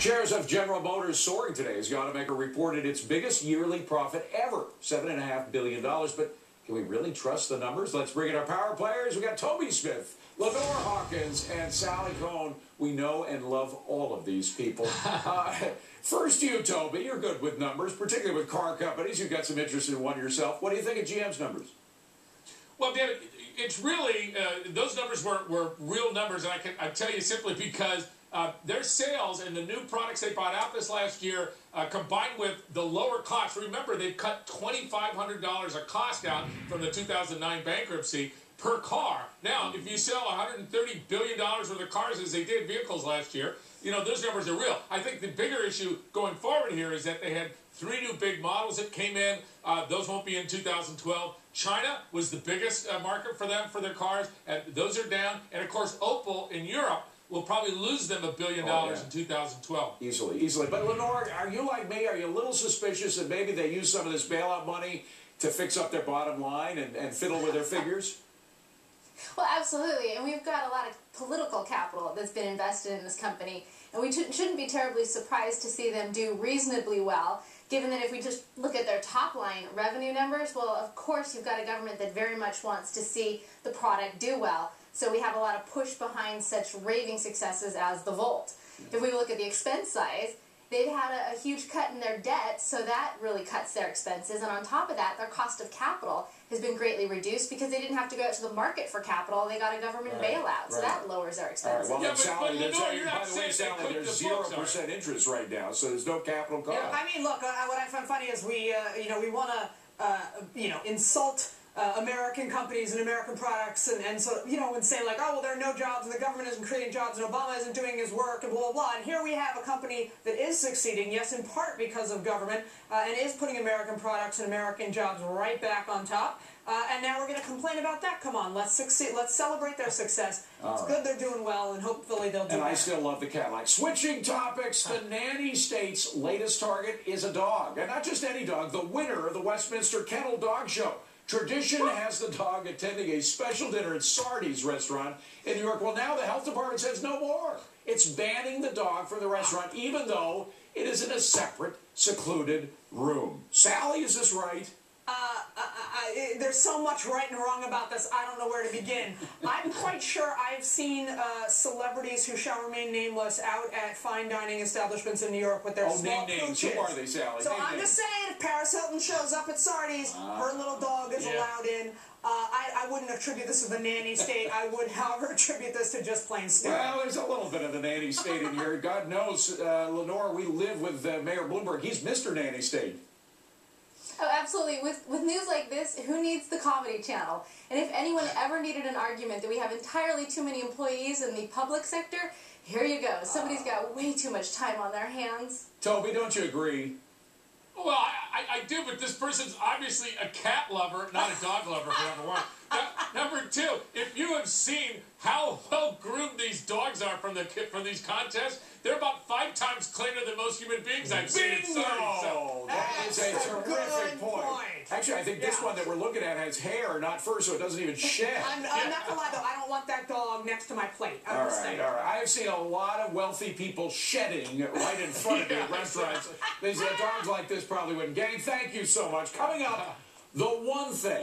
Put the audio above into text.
Shares of General Motors soaring today as the automaker reported its biggest yearly profit ever, $7.5 billion. But can we really trust the numbers? Let's bring in our power players. We got Toby Smith, Lenore Hawkins, and Sally Cohn. We know and love all of these people. First, you, Toby. You're good with numbers, particularly with car companies. You've got some interest in one yourself. What do you think of GM's numbers? Well, David, it's really, those numbers were real numbers, and I tell you simply because their sales and the new products they brought out this last year, combined with the lower costs. Remember, they cut $2,500 a cost out from the 2009 bankruptcy per car. Now, if you sell $130 billion worth of cars as they did vehicles last year, you know, those numbers are real. I think the bigger issue going forward here is that they had 3 new big models that came in. Those won't be in 2012. China was the biggest market for them for their cars, and those are down. And, of course, Opel in Europe will probably lose them $1 billion in 2012. Easily. But, Lenore, are you like me? Are you a little suspicious that maybe they use some of this bailout money to fix up their bottom line and fiddle with their figures? Well, absolutely, and we've got a lot of political capital that's been invested in this company, and we shouldn't be terribly surprised to see them do reasonably well, given that if we just look at their top-line revenue numbers, well, of course you've got a government that very much wants to see the product do well, so we have a lot of push behind such raving successes as the Volt. If we look at the expense side, they've had a huge cut in their debt, so that really cuts their expenses. And on top of that, their cost of capital has been greatly reduced because they didn't have to go out to the market for capital. They got a government bailout, so that lowers their expenses. Well, Yeah, Sally, but Lenore, by the way, Sally, there's 0% interest right now, so there's no capital cost. Yeah, I mean, look, what I find funny is we want to, insult American companies and American products and so, and say like, oh, well, there are no jobs and the government isn't creating jobs and Obama isn't doing his work and blah, blah, blah. And here we have a company that is succeeding, yes, in part because of government, and is putting American products and American jobs right back on top. And now we're going to complain about that. Come on, let's succeed. Let's celebrate their success. It's good they're doing well, and hopefully they'll do better. And I still love the Cadillac. Switching topics, the nanny state's latest target is a dog. And not just any dog, the winner of the Westminster Kennel Dog Show. Tradition has the dog attending a special dinner at Sardi's restaurant in New York. Well, now the health department says no more. It's banning the dog from the restaurant, even though it is in a separate, secluded room. Sally, is this right? There's so much right and wrong about this, I don't know where to begin. I'm quite sure I've seen celebrities who shall remain nameless out at fine dining establishments in New York with their small names. pooches. Who are they, Sally? So I'm just saying, if Paris Hilton shows up at Sardi's, her little dog is allowed in. I wouldn't attribute this to the nanny state. I would, however, attribute this to just plain stupid. Well, there's a little bit of the nanny state in here. God knows, Lenore, we live with Mayor Bloomberg. He's Mr. Nanny State. Oh, absolutely. With news like this, who needs the Comedy Channel? And if anyone ever needed an argument that we have entirely too many employees in the public sector, here you go. Somebody's got way too much time on their hands. Toby, don't you agree? Well, I do, but this person's obviously a cat lover, not a dog lover, for number one. Number two, if you have seen how well groomed these dogs are from these contests, they're about 5 times cleaner than most human beings I've seen. Bingo! That is a terrific point. Actually, I think this one that we're looking at has hair, not fur, so it doesn't even shed. I'm not gonna lie though, I don't want that dog next to my plate. All right. I have seen a lot of wealthy people shedding right in front of me at restaurants. These dogs like this probably wouldn't. Gang, thank you so much. Coming up, the one thing.